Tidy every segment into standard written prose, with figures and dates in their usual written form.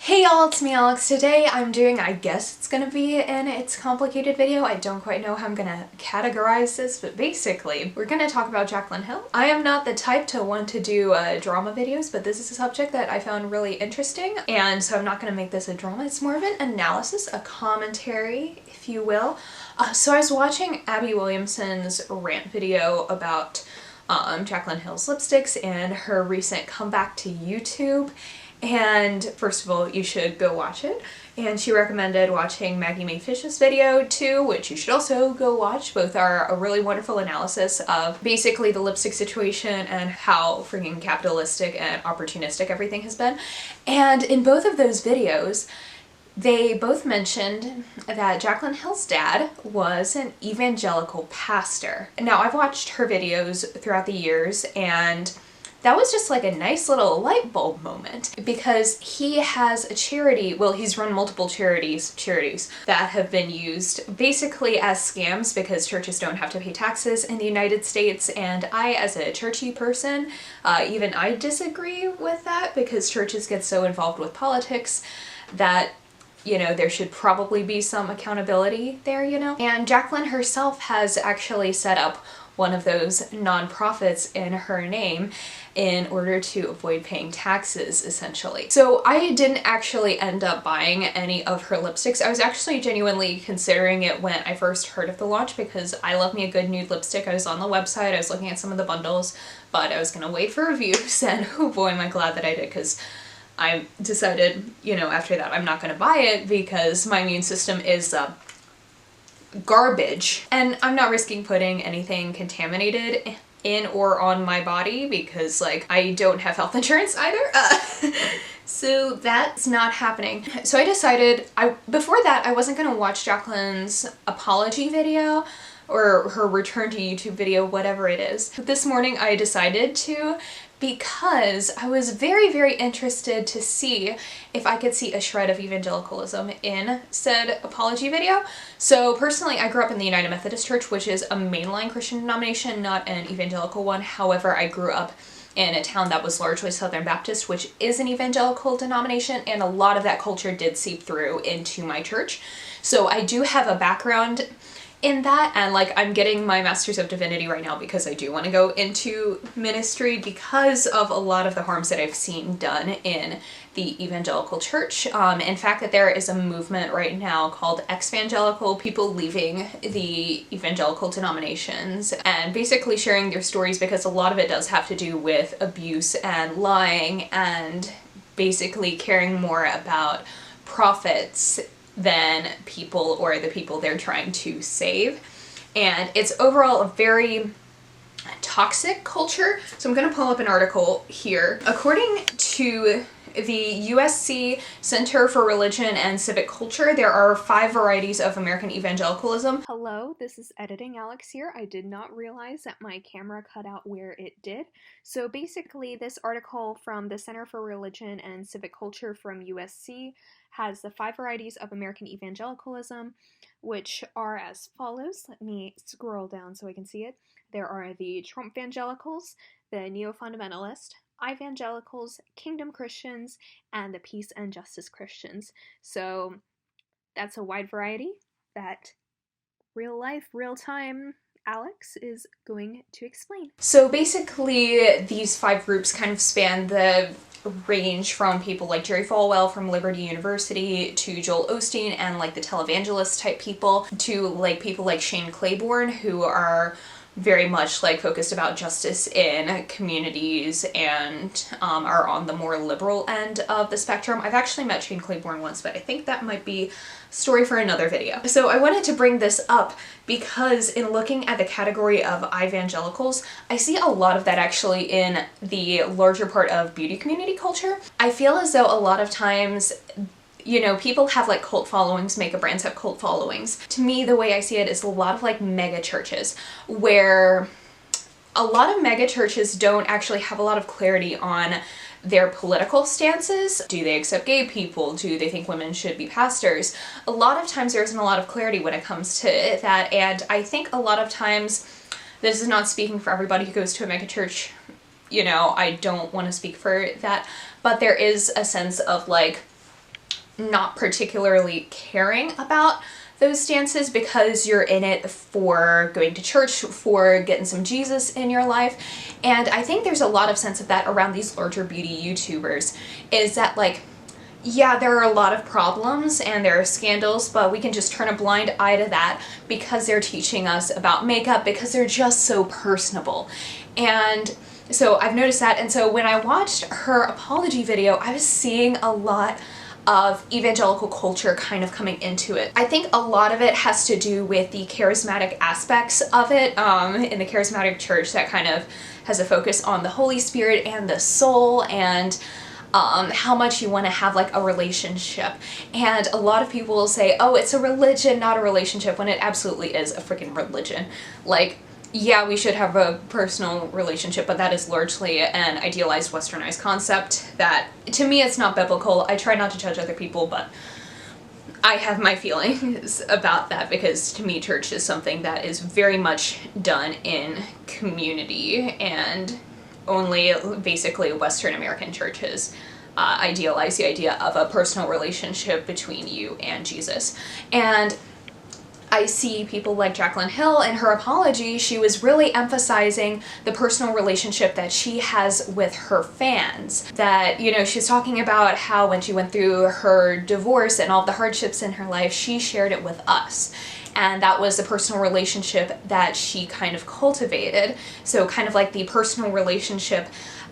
Hey y'all, it's me Alex. Today I'm doing, I guess it's gonna be an It's Complicated video. I don't quite know how I'm gonna categorize this, but basically we're gonna talk about Jaclyn Hill. I am not the type to want to do drama videos, but this is a subject that I found really interesting, and so I'm not gonna make this a drama. It's more of an analysis, a commentary, if you will. So I was watching Abby Williamson's rant video about Jaclyn Hill's lipsticks and her recent comeback to YouTube. And first of all, you should go watch it. And she recommended watching Maggie Mae Fish's video too, which you should also go watch. Both are a really wonderful analysis of basically the lipstick situation and how freaking capitalistic and opportunistic everything has been. And in both of those videos, they both mentioned that Jaclyn Hill's dad was an evangelical pastor. Now, I've watched her videos throughout the years, and that was just like a nice little light bulb moment, because he has a charity, well, he's run multiple charities that have been used basically as scams because churches don't have to pay taxes in the United States. And I, as a churchy person, even I disagree with that, because churches get so involved with politics that, you know, there should probably be some accountability there, you know? And Jaclyn herself has actually set up one of those nonprofits in her name in order to avoid paying taxes, essentially. So I didn't actually end up buying any of her lipsticks. I was actually genuinely considering it when I first heard of the launch, because I love me a good nude lipstick. I was on the website, I was looking at some of the bundles, but I was gonna wait for reviews, and oh boy, am I glad that I did, because I decided, you know, after that I'm not gonna buy it because my immune system is garbage, and I'm not risking putting anything contaminated in or on my body because, like, I don't have health insurance either. So that's not happening. So I decided, before that I wasn't gonna watch Jaclyn's apology video or her return to YouTube video, whatever it is. But this morning I decided to, because I was very, very interested to see if I could see a shred of evangelicalism in said apology video. So personally, I grew up in the United Methodist Church, which is a mainline Christian denomination, not an evangelical one. However, I grew up in a town that was largely Southern Baptist, which is an evangelical denomination, and a lot of that culture did seep through into my church. So I do have a background in that, and like, I'm getting my Master's of Divinity right now because I do want to go into ministry because of a lot of the harms that I've seen done in the evangelical church. In fact, that there is a movement right now called Evangelical, people leaving the evangelical denominations and basically sharing their stories, because a lot of it does have to do with abuse and lying and basically caring more about profits than people, or the people they're trying to save. And it's overall a very toxic culture. So I'm gonna pull up an article here. According to the USC Center for Religion and Civic Culture, there are 5 varieties of American evangelicalism. Hello, this is Editing Alex here. I did not realize that my camera cut out where it did. So basically, this article from the Center for Religion and Civic Culture from USC has the 5 varieties of American evangelicalism, which are as follows. Let me scroll down so I can see it. There are the Trump evangelicals, the neo-fundamentalist, evangelicals, kingdom Christians, and the peace and justice Christians. So that's a wide variety that real life, real time Alex is going to explain. So basically, these 5 groups kind of span the range from people like Jerry Falwell from Liberty University to Joel Osteen and like the televangelist type people, to like people like Shane Claiborne, who are very much like focused about justice in communities and are on the more liberal end of the spectrum. I've actually met Shane Claiborne once, but I think that might be a story for another video. So I wanted to bring this up because in looking at the category of evangelicals, I see a lot of that actually in the larger part of beauty community culture. I feel as though a lot of times, you know, people have like cult followings, makeup brands have cult followings. To me, the way I see it is a lot of like mega churches, where a lot of mega churches don't actually have a lot of clarity on their political stances. Do they accept gay people? Do they think women should be pastors? A lot of times there isn't a lot of clarity when it comes to that, and I think a lot of times, this is not speaking for everybody who goes to a mega church, you know, I don't want to speak for that, but there is a sense of like, not particularly caring about those stances because you're in it for going to church, for getting some Jesus in your life. And I think there's a lot of sense of that around these larger beauty YouTubers, is that like, yeah, there are a lot of problems and there are scandals, but we can just turn a blind eye to that because they're teaching us about makeup, because they're just so personable. And so I've noticed that. And so when I watched her apology video, I was seeing a lot of evangelical culture kind of coming into it. I think a lot of it has to do with the charismatic aspects of it. In the charismatic church, that kind of has a focus on the Holy Spirit and the soul, and how much you want to have like a relationship. And a lot of people will say, oh, it's a religion, not a relationship, when it absolutely is a freaking religion. Like, yeah, we should have a personal relationship, but that is largely an idealized westernized concept that, to me, it's not biblical. I try not to judge other people, but I have my feelings about that, because to me, church is something that is very much done in community, and only basically Western American churches idealize the idea of a personal relationship between you and Jesus. And I see people like Jaclyn Hill in her apology, she was really emphasizing the personal relationship that she has with her fans. That, you know, she's talking about how when she went through her divorce and all the hardships in her life, she shared it with us. And that was the personal relationship that she kind of cultivated. So kind of like the personal relationship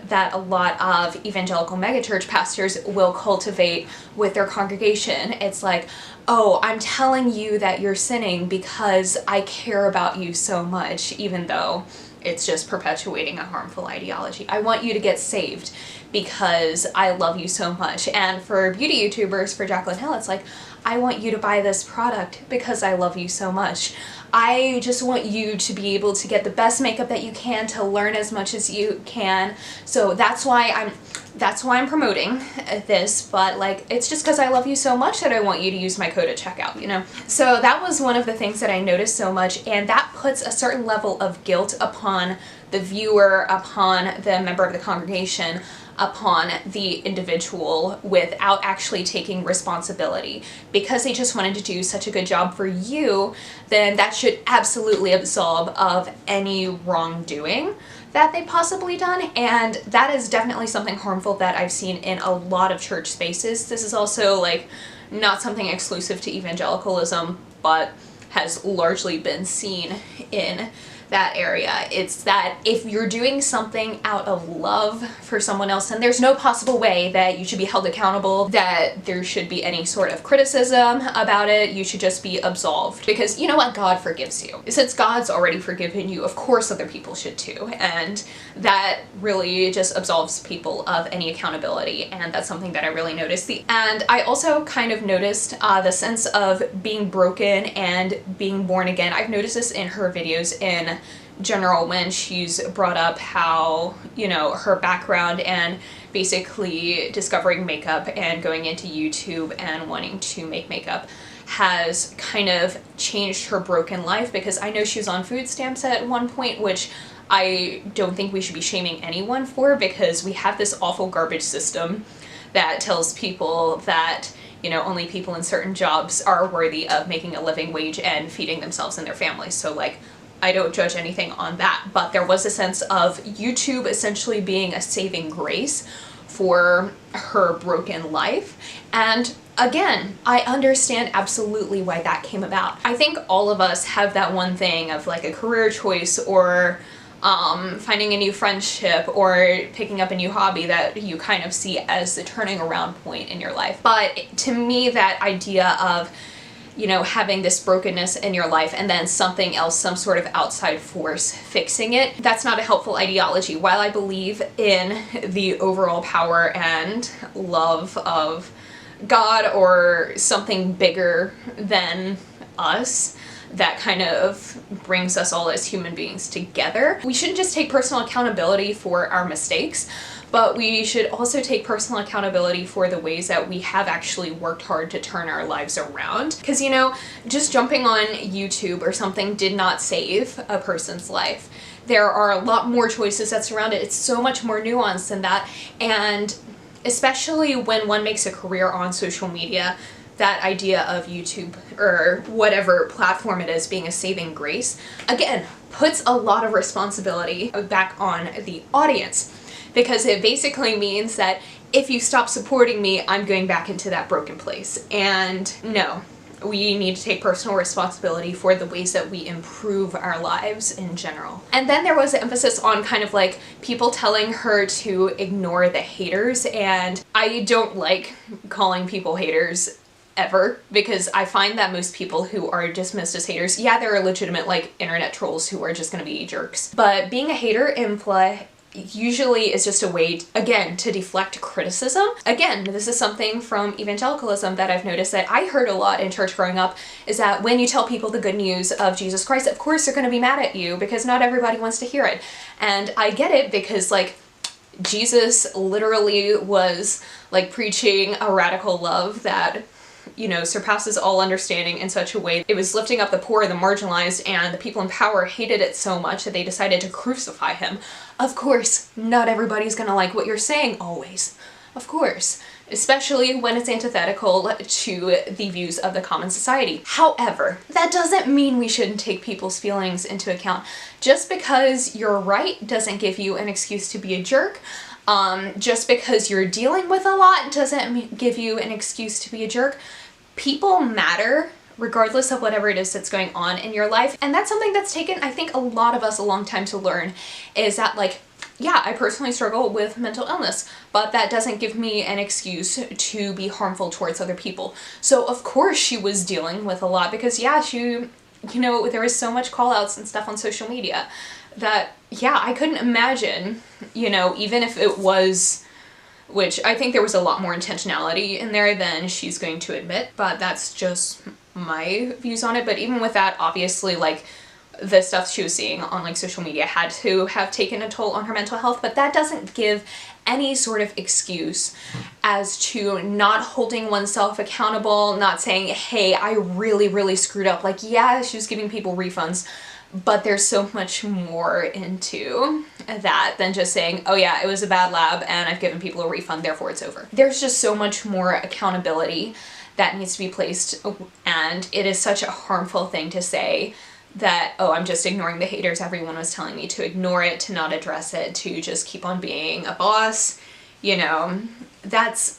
that a lot of evangelical megachurch pastors will cultivate with their congregation. It's like, oh, I'm telling you that you're sinning because I care about you so much, even though it's just perpetuating a harmful ideology. I want you to get saved because I love you so much. And for beauty YouTubers, for Jaclyn Hill, it's like, I want you to buy this product because I love you so much. I just want you to be able to get the best makeup that you can, to learn as much as you can. So that's why I'm promoting this, but like, it's just because I love you so much that I want you to use my code at checkout, you know? So that was one of the things that I noticed so much, and that puts a certain level of guilt upon the viewer, upon the member of the congregation, upon the individual, without actually taking responsibility. Because they just wanted to do such a good job for you, then that should absolutely absolve of any wrongdoing that they possibly done. And that is definitely something harmful that I've seen in a lot of church spaces. This is also like not something exclusive to evangelicalism, but has largely been seen in that area. It's that if you're doing something out of love for someone else, then there's no possible way that you should be held accountable, that there should be any sort of criticism about it. You should just be absolved, because you know what? God forgives you. Since God's already forgiven you, of course other people should too. And that really just absolves people of any accountability. And that's something that I really noticed. And I also kind of noticed the sense of being broken and being born again. I've noticed this in her videos in general, when she's brought up how, you know, her background and basically discovering makeup and going into YouTube and wanting to make makeup has kind of changed her broken life. Because I know she was on food stamps at one point, which I don't think we should be shaming anyone for, because we have this awful garbage system that tells people that, you know, only people in certain jobs are worthy of making a living wage and feeding themselves and their families. So like, I don't judge anything on that, but there was a sense of YouTube essentially being a saving grace for her broken life. And again, I understand absolutely why that came about. I think all of us have that one thing of like a career choice, or finding a new friendship, or picking up a new hobby that you kind of see as the turning around point in your life. But to me, that idea of, you know, having this brokenness in your life and then something else, some sort of outside force fixing it, that's not a helpful ideology. While I believe in the overall power and love of God or something bigger than us that kind of brings us all as human beings together, we shouldn't just take personal accountability for our mistakes, but we should also take personal accountability for the ways that we have actually worked hard to turn our lives around. Because, you know, just jumping on YouTube or something did not save a person's life. There are a lot more choices that surround it. It's so much more nuanced than that. And especially when one makes a career on social media, that idea of YouTube or whatever platform it is being a saving grace, again, puts a lot of responsibility back on the audience, because it basically means that if you stop supporting me, I'm going back into that broken place. And no, we need to take personal responsibility for the ways that we improve our lives in general. And then there was the emphasis on kind of like people telling her to ignore the haters, and I don't like calling people haters ever, because I find that most people who are dismissed as haters, yeah, there are legitimate like internet trolls who are just gonna be jerks, but being a hater usually is just a way, again, to deflect criticism. Again, this is something from evangelicalism that I've noticed that I heard a lot in church growing up, is that when you tell people the good news of Jesus Christ, of course they're going to be mad at you because not everybody wants to hear it. And I get it, because like Jesus literally was like preaching a radical love that, you know, surpasses all understanding in such a way. It was lifting up the poor, the marginalized, and the people in power hated it so much that they decided to crucify him. Of course, not everybody's gonna like what you're saying always. Of course. Especially when it's antithetical to the views of the common society. However, that doesn't mean we shouldn't take people's feelings into account. Just because you're right doesn't give you an excuse to be a jerk. Just because you're dealing with a lot doesn't give you an excuse to be a jerk. People matter regardless of whatever it is that's going on in your life. And that's something that's taken, I think, a lot of us a long time to learn, is that like, yeah, I personally struggle with mental illness, but that doesn't give me an excuse to be harmful towards other people. So of course she was dealing with a lot, because yeah, you know, there was so much call outs and stuff on social media that, yeah, I couldn't imagine, you know, even if it was, which I think there was a lot more intentionality in there than she's going to admit, but that's just my views on it. But even with that, obviously, like, the stuff she was seeing on like social media had to have taken a toll on her mental health, but that doesn't give any sort of excuse as to not holding oneself accountable, not saying, hey, I really screwed up. Like, yeah, she was giving people refunds, but there's so much more into that than just saying, oh yeah, it was a bad lab and I've given people a refund, therefore it's over. There's just so much more accountability that needs to be placed, and it is such a harmful thing to say that, oh, I'm just ignoring the haters, everyone was telling me to ignore it, to not address it, to just keep on being a boss. You know, that's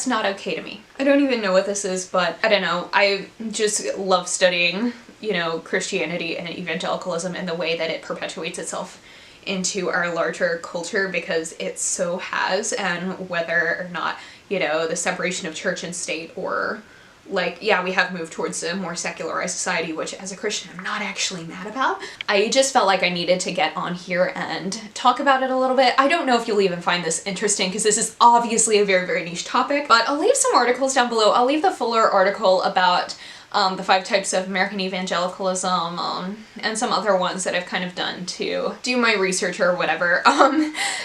not okay to me. I don't even know what this is, but I don't know, I just love studying, you know, Christianity and evangelicalism and the way that it perpetuates itself into our larger culture, because it so has, and whether or not, you know, the separation of church and state, or like, yeah, we have moved towards a more secularized society, which as a Christian I'm not actually mad about. I just felt like I needed to get on here and talk about it a little bit. I don't know if you'll even find this interesting, because this is obviously a very niche topic, but I'll leave some articles down below. I'll leave the fuller article about the 5 types of American evangelicalism, and some other ones that I've kind of done to do my research or whatever.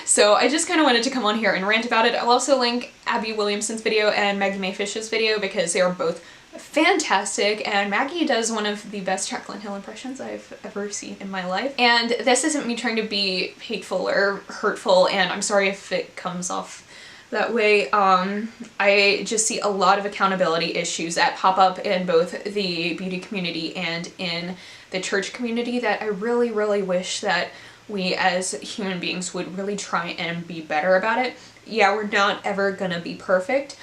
So I just kind of wanted to come on here and rant about it. I'll also link Abby Williamson's video and Maggie Mae Fish's video, because they are both fantastic, and Maggie does one of the best Jaclyn Hill impressions I've ever seen in my life. And this isn't me trying to be hateful or hurtful, and I'm sorry if it comes off that way. I just see a lot of accountability issues that pop up in both the beauty community and in the church community that I really wish that we as human beings would really try and be better about it. Yeah, we're not ever gonna be perfect,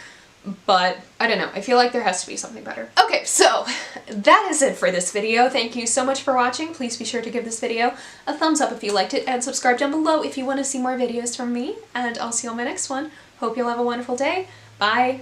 but I don't know, I feel like there has to be something better. Okay, so that is it for this video. Thank you so much for watching. Please be sure to give this video a thumbs up if you liked it, and subscribe down below if you want to see more videos from me, and I'll see you on my next one. Hope you'll have a wonderful day. Bye!